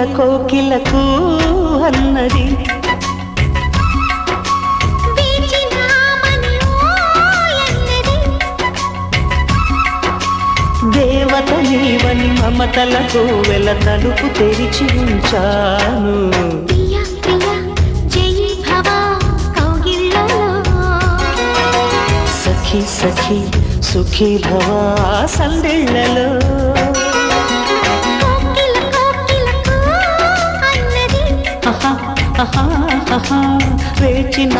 కోకిలకు అన్నది దేవత నీవని మమతలకు వెల తలుపు తెరిచి ఉంచాను. సఖీ సఖీ సుఖీ భవా సందెళ్ళలో వేచిన